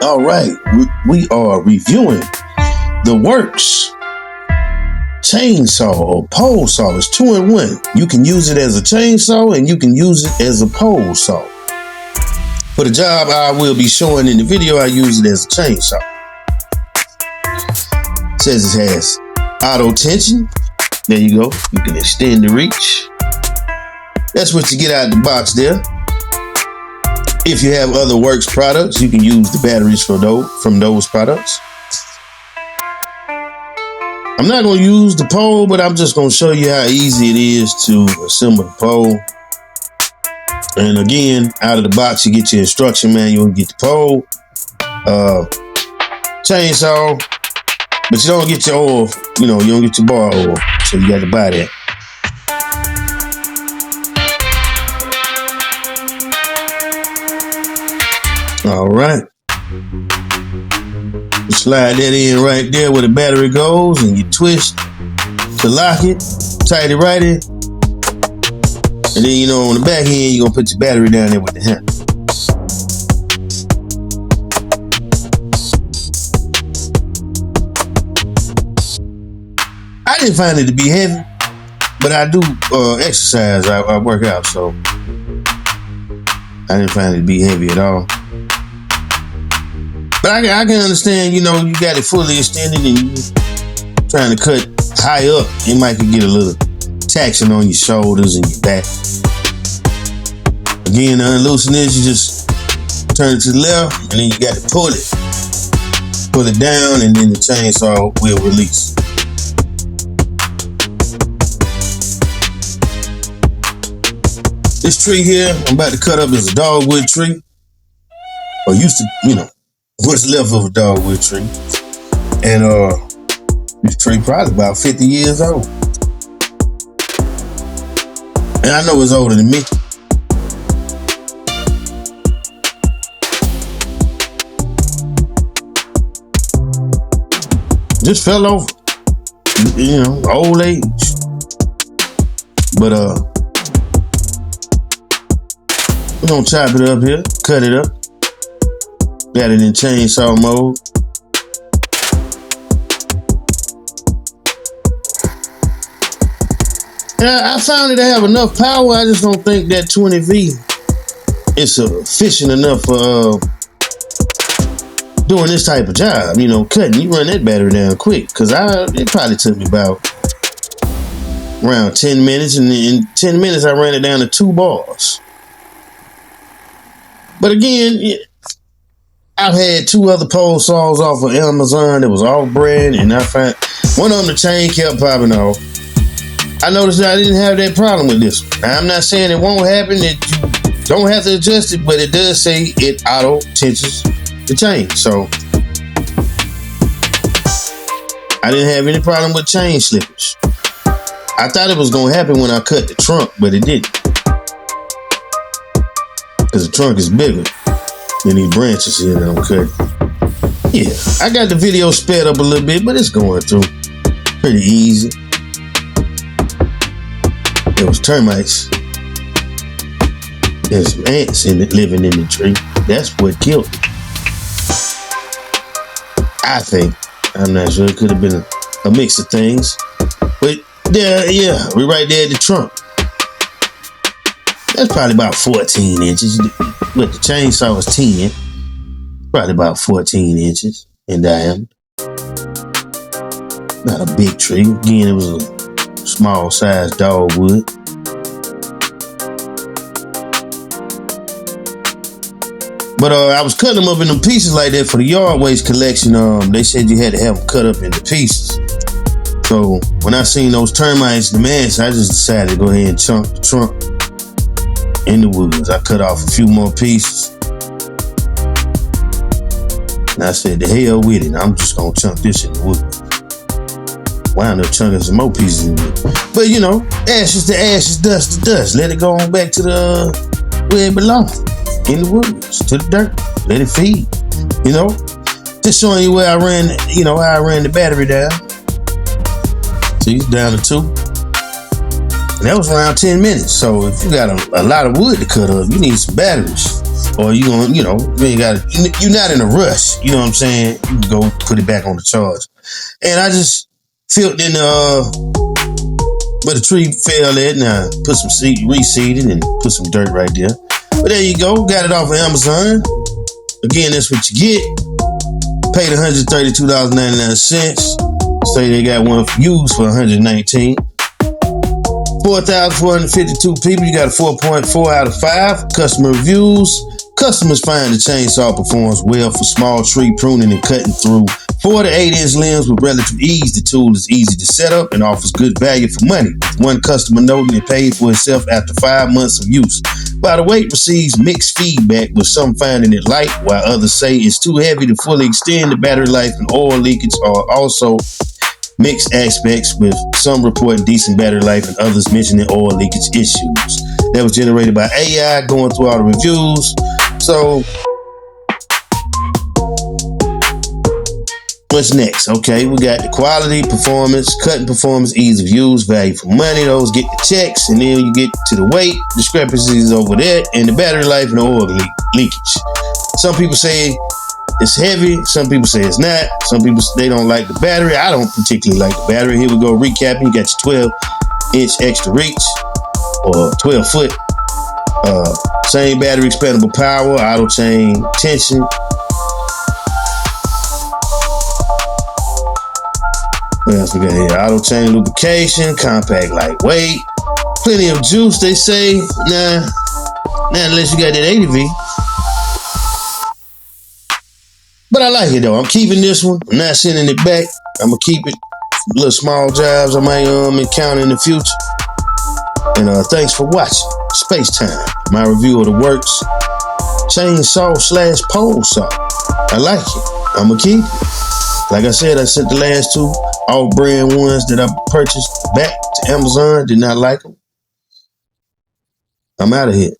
All right, we are reviewing the WORX Chainsaw or pole saw. It's 2-in-1. You can use it as a chainsaw and you can use it as a pole saw. For the job I will be showing in the video, I use it as a chainsaw. It says it has auto tension. There you go. You can extend the reach. That's what you get out of the box there. If you have other WORX products, you can use the batteries from those products. I'm not going to use the pole, but I'm just going to show you how easy it is to assemble the pole. And again, out of the box, you get your instruction manual and get the pole, chainsaw, but you don't get your oil, you don't get your bar oil, so you got to buy that. All right. You slide that in right there where the battery goes, and you twist to lock it, tight it right in. And then, on the back end, you're going to put your battery down there with the handle. I didn't find it to be heavy, but I do exercise. I work out, so I didn't find it to be heavy at all. But I can understand, you got it fully extended and you're trying to cut high up. It might get a little taxing on your shoulders and your back. Again, to unloosen this, you just turn it to the left and then you got to pull it. Pull it down and then the chainsaw will release. This tree here I'm about to cut up is a dogwood tree. Or used to, what's left of a dogwood tree. And this tree probably about 50 years old. And I know it's older than me. Just fell over. Old age. But we're gonna chop it up here, cut it up. Got it in chainsaw mode. And I found it to have enough power. I just don't think that 20V is sufficient enough for doing this type of job. Cutting. You run that battery down quick. Because it probably took me about around 10 minutes. And in 10 minutes, I ran it down to 2 bars. But again, I've had 2 other pole saws off of Amazon that was off brand, and I found one of them, the chain kept popping off. I noticed that I didn't have that problem with this one. Now, I'm not saying it won't happen, that you don't have to adjust it, but it does say it auto tensions the chain. So I didn't have any problem with chain slippage. I thought it was going to happen when I cut the trunk, but it didn't. Because the trunk is bigger than these branches here that I'm cutting. Yeah, I got the video sped up a little bit, but it's going through pretty easy. There was termites. There's some ants living in the tree. That's what killed it. I think. I'm not sure. It could have been a mix of things. But yeah, we're right there at the trunk. That's probably about 14 inches. But the chainsaw is 10. Probably about 14 inches in diameter. Not a big tree. Again, it was a small size dogwood. But I was cutting them up in them pieces like that for the yard waste collection. They said you had to have them cut up into pieces. So when I seen those termites, the ants, I just decided to go ahead and chunk the trunk in the woods. I cut off a few more pieces. And I said, the hell with it. I'm just gonna chunk this in the woods. Wound up chunking some more pieces in it. But ashes to ashes, dust to dust. Let it go on back to where it belongs. In the woods, to the dirt. Let it feed. Just showing you where I ran, how I ran the battery down. See, it's down to 2. And that was around 10 minutes. So if you got a lot of wood to cut up, you need some batteries. or you gonna, you ain't got, you're not in a rush. You know what I'm saying? You can go put it back on the charge. And I just filled in where the tree fell at, and I put some seed, reseeded, and put some dirt right there. But there you go. Got it off of Amazon. Again, that's what you get. Paid $132.99. Say they got one used for $119. 4,452 people. You got a 4.4 out of 5. Customer reviews. Customers find the chainsaw performs well for small tree pruning and cutting through 4 to 8 inch limbs with relative ease. The tool is easy to set up and offers good value for money. One customer noting it paid for itself after 5 months of use. By the way, it receives mixed feedback, with some finding it light, while others say it's too heavy to fully extend the battery life, and oil leakage are also mixed aspects, with some reporting decent battery life and others mentioning oil leakage issues. That was generated by AI, going through all the reviews. So, what's next? Okay, we got the quality, performance, cutting performance, ease of use, value for money. Those get the checks, and then you get to the weight discrepancies over there, and the battery life and the oil leakage. Some people say it's heavy. Some people say it's not. Some people, they don't like the battery. I don't particularly like the battery. Here we go, recapping. You got your 12-inch extra reach, or 12-foot. Same battery expandable power, auto chain tension. What else we got here? Auto chain lubrication, compact, lightweight. Plenty of juice, they say. Nah, unless you got that 80V. But I like it though. I'm keeping this one. I'm not sending it back. I'm gonna keep it. Little small jobs I might encounter in the future. And thanks for watching Spacetime, my review of the WORX Chainsaw / pole saw. I like it. I'm gonna keep it. Like I said, I sent the last 2 off-brand ones that I purchased back to Amazon. Did not like them. I'm out of here.